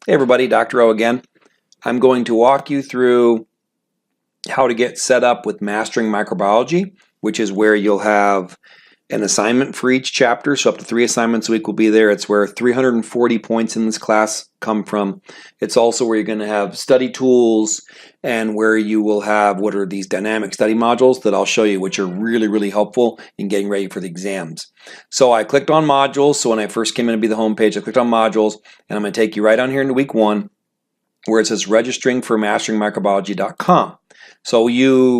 Hey everybody, Dr. O again. I'm going to walk you through how to get set up with Mastering Microbiology, which is where you'll have an assignment for each chapter, so up to 3 assignments a week will be there. It's where 340 points in this class come from. It's also where you're going to have study tools and where you will have what are these dynamic study modules that I'll show you, which are really helpful in getting ready for the exams. So I clicked on modules. So when I first came in to be the home page, I clicked on modules, and I'm going to take you right on here into week 1 where it says registering for masteringmicrobiology.com. So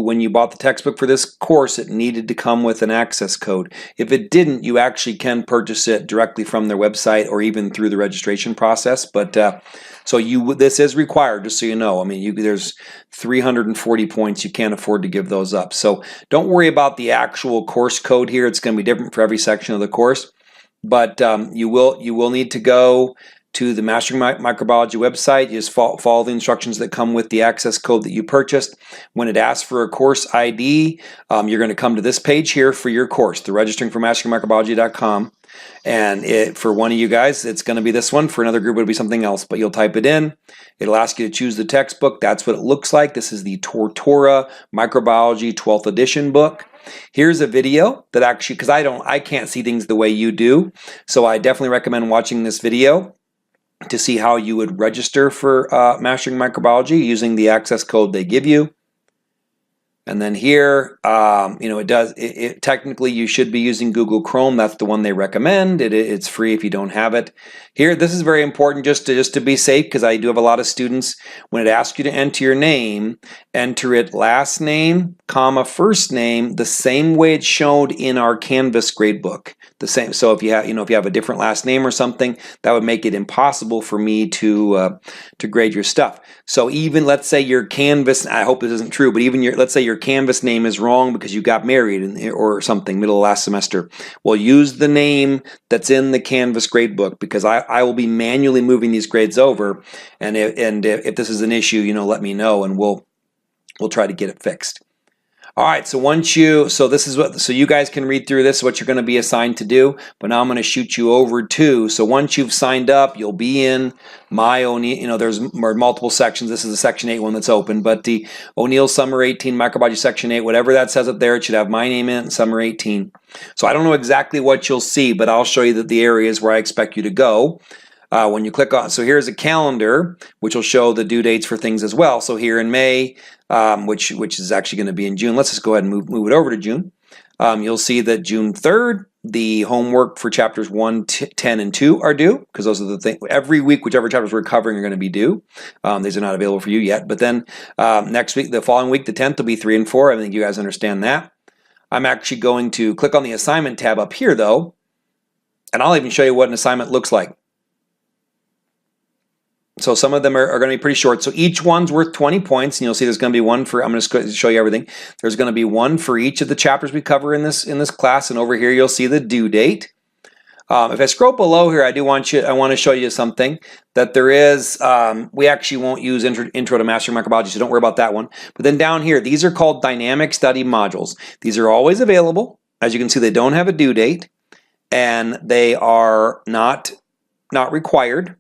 when you bought the textbook for this course, it needed to come with an access code. If it didn't, you actually can purchase it directly from their website or even through the registration process. But this is required, just so you know. I mean, there's 340 points. You can't afford to give those up. So don't worry about the actual course code here. It's going to be different for every section of the course. But you will need to go to the Mastering Microbiology website. You just follow the instructions that come with the access code that you purchased. When it asks for a course ID, you're going to come to this page here for your course, the registering for masteringmicrobiology.com. And for one of you guys, it's going to be this one. For another group, it'll be something else. But you'll type it in. It'll ask you to choose the textbook. That's what it looks like. This is the Tortora Microbiology 12th edition book. Here's a video that actually, because I can't see things the way you do, so I definitely recommend watching this video to see how you would register for Mastering Microbiology using the access code they give you. And then here, technically you should be using Google Chrome. That's the one they recommend. It's free if you don't have it. Here, this is very important just to be safe, because I do have a lot of students. When it asks you to enter your name, enter it last name, comma, first name, the same way it's showed in our Canvas gradebook. The same. So if you have a different last name or something, that would make it impossible for me to grade your stuff. So even let's say your Canvas, I hope this isn't true, but even let's say your Canvas name is wrong because you got married or something middle of last semester. Well, use the name that's in the Canvas gradebook, because I will be manually moving these grades over, and if this is an issue, let me know, and we'll try to get it fixed. All right, so so you guys can read through this, what you're going to be assigned to do, but now I'm going to shoot you over to, so once you've signed up, you'll be in my O'Neill, there's multiple sections. This is the Section 8 one that's open, but the O'Neill Summer 18 Microbiology Section 8, whatever that says up there, it should have my name in it, Summer 18. So I don't know exactly what you'll see, but I'll show you the areas where I expect you to go. When you click on, so here's a calendar, which will show the due dates for things as well. So here in May, which is actually going to be in June. Let's just go ahead and move it over to June. You'll see that June 3rd, the homework for chapters 1, 10, and 2 are due, because those are the things. Every week, whichever chapters we're covering are going to be due. These are not available for you yet. But then next week, the following week, the 10th, will be 3 and 4. I think you guys understand that. I'm actually going to click on the assignment tab up here, though, and I'll even show you what an assignment looks like. So some of them are going to be pretty short. So each one's worth 20 points, and you'll see there's going to be one for, I'm going to show you everything. There's going to be one for each of the chapters we cover in this class, and over here you'll see the due date. If I scroll below here, I want to show you something that there is. We actually won't use intro to Mastering Microbiology, so don't worry about that one. But then down here, these are called dynamic study modules. These are always available. As you can see, they don't have a due date, and they are not required.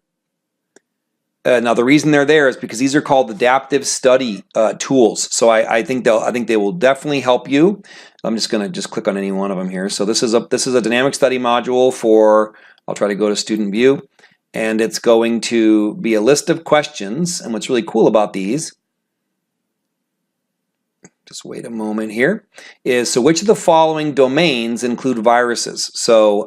Now the reason they're there is because these are called adaptive study tools. So I think they will definitely help you. I'm just going to click on any one of them here. So this is a dynamic study module for, I'll try to go to student view, and it's going to be a list of questions. And what's really cool about these, just wait a moment here, is so which of the following domains include viruses? So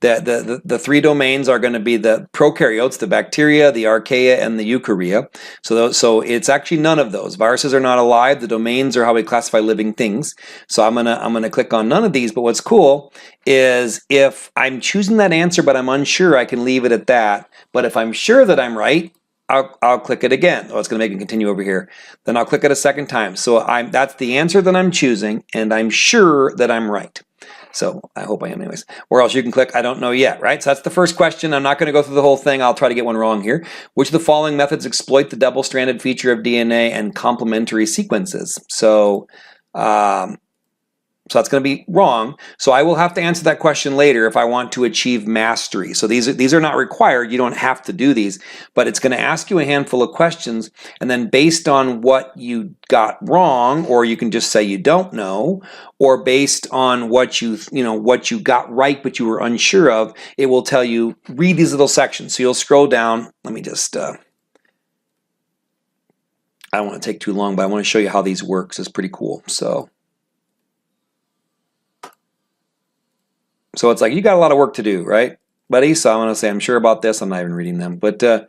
the 3 domains are going to be the prokaryotes, the bacteria, the archaea, and the eukarya. So it's actually none of those. Viruses are not alive. The domains are how we classify living things. So I'm gonna click on none of these. But what's cool is if I'm choosing that answer but I'm unsure, I can leave it at that. But if I'm sure that I'm right, I'll click it again. Oh, it's going to make it continue over here. Then I'll click it a second time. So that's the answer that I'm choosing, and I'm sure that I'm right. So I hope I am anyways. Or else you can click I don't know yet, right? So that's the first question. I'm not going to go through the whole thing. I'll try to get one wrong here. Which of the following methods exploit the double-stranded feature of DNA and complementary sequences? So So that's going to be wrong. So I will have to answer that question later if I want to achieve mastery. So these are not required. You don't have to do these, but it's going to ask you a handful of questions, and then based on what you got wrong, or you can just say you don't know, or based on what you got right but you were unsure of, it will tell you read these little sections. So you'll scroll down. Let me just I don't want to take too long, but I want to show you how these works. It's pretty cool. So it's like, you got a lot of work to do, right, buddy? So I'm going to say, I'm sure about this. I'm not even reading them. But there,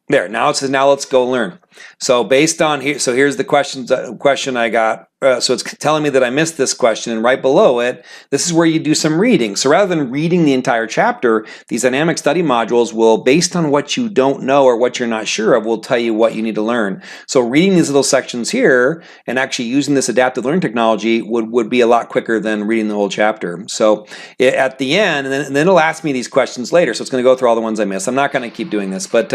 now it says, now let's go learn. So based on here, so here's the question I got. So it's telling me that I missed this question, and right below it, this is where you do some reading. So rather than reading the entire chapter, these dynamic study modules will, based on what you don't know or what you're not sure of, will tell you what you need to learn. So reading these little sections here and actually using this adaptive learning technology would be a lot quicker than reading the whole chapter. So at the end, and then it'll ask me these questions later. So it's going to go through all the ones I missed. I'm not going to keep doing this, but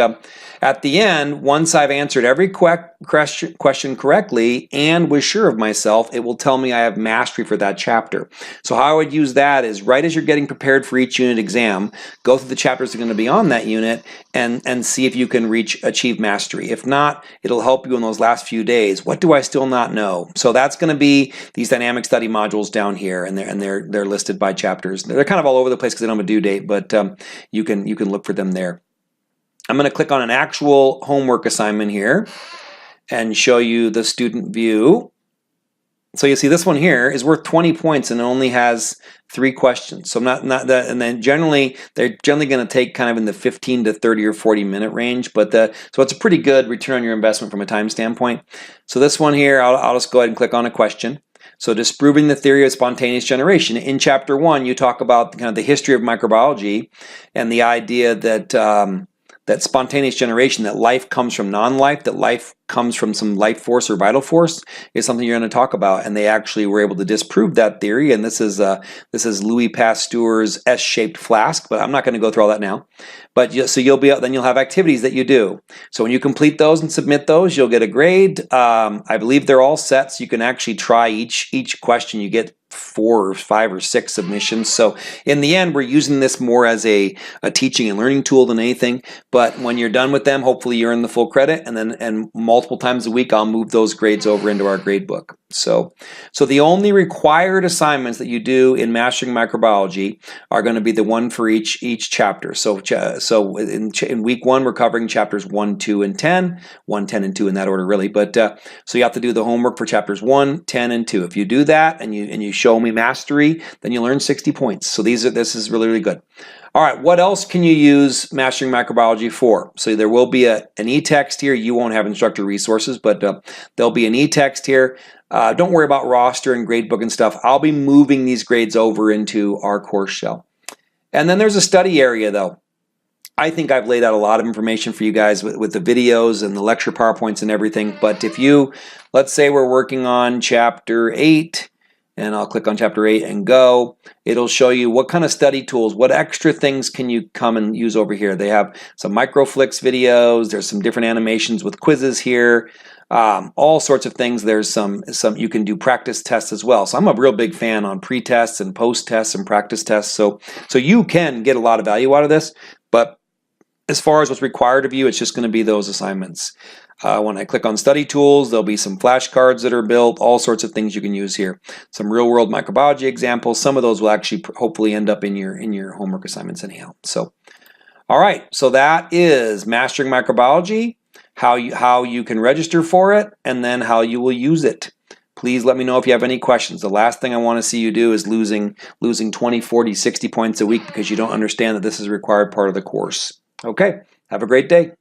at the end, once I've answered every question correctly and was sure of myself, it will tell me I have mastery for that chapter. So how I would use that is, right as you're getting prepared for each unit exam, go through the chapters that are going to be on that unit and see if you can achieve mastery. If not, it'll help you in those last few days. What do I still not know? So that's going to be these dynamic study modules down here, and they're listed by chapters. They're kind of all over the place because they don't have a due date, but you can look for them there. I'm going to click on an actual homework assignment here and show you the student view. So you see this one here is worth 20 points and it only has 3 questions. So not that, and then they're generally going to take kind of in the 15 to 30 or 40 minute range, but so it's a pretty good return on your investment from a time standpoint. So this one here, I'll just go ahead and click on a question. So disproving the theory of spontaneous generation. In chapter 1, you talk about kind of the history of microbiology and the idea that that spontaneous generation, that life comes from non-life, that life comes from some life force or vital force, is something you're going to talk about. And they actually were able to disprove that theory. And this is Louis Pasteur's S-shaped flask, but I'm not going to go through all that now. But then you'll have activities that you do. So when you complete those and submit those, you'll get a grade. I believe they're all set, so you can actually try each question. You get 4 or 5 or 6 submissions. So in the end, we're using this more as a teaching and learning tool than anything. But when you're done with them, hopefully you earn the full credit, and multiple times a week I'll move those grades over into our grade book. So the only required assignments that you do in Mastering Microbiology are going to be the one for each chapter. So in week 1 we're covering chapters 1, 2, and 10. 1, 10, and 2 in that order really. But so you have to do the homework for chapters 1, 10, and 2. If you do that and you show me mastery, then you'll earn 60 points. So this is really, really good. All right, what else can you use Mastering Microbiology for? So there will be an e-text here. You won't have instructor resources, but there'll be an e-text here. Don't worry about roster and gradebook and stuff. I'll be moving these grades over into our course shell. And then there's a study area though. I think I've laid out a lot of information for you guys with the videos and the lecture PowerPoints and everything. But if let's say we're working on chapter 8, and I'll click on chapter 8 and go. It'll show you what kind of study tools, what extra things can you come and use over here. They have some microflix videos. There's some different animations with quizzes here. All sorts of things. There's some you can do practice tests as well. So I'm a real big fan on pre-tests and post-tests and practice tests. So you can get a lot of value out of this. But as far as what's required of you, it's just going to be those assignments. When I click on study tools, there'll be some flashcards that are built, all sorts of things you can use here. Some real world microbiology examples. Some of those will actually hopefully end up in your homework assignments anyhow. So, all right, so that is Mastering Microbiology, how you can register for it, and then how you will use it. Please let me know if you have any questions. The last thing I want to see you do is losing 20, 40, 60 points a week because you don't understand that this is a required part of the course. Okay, have a great day.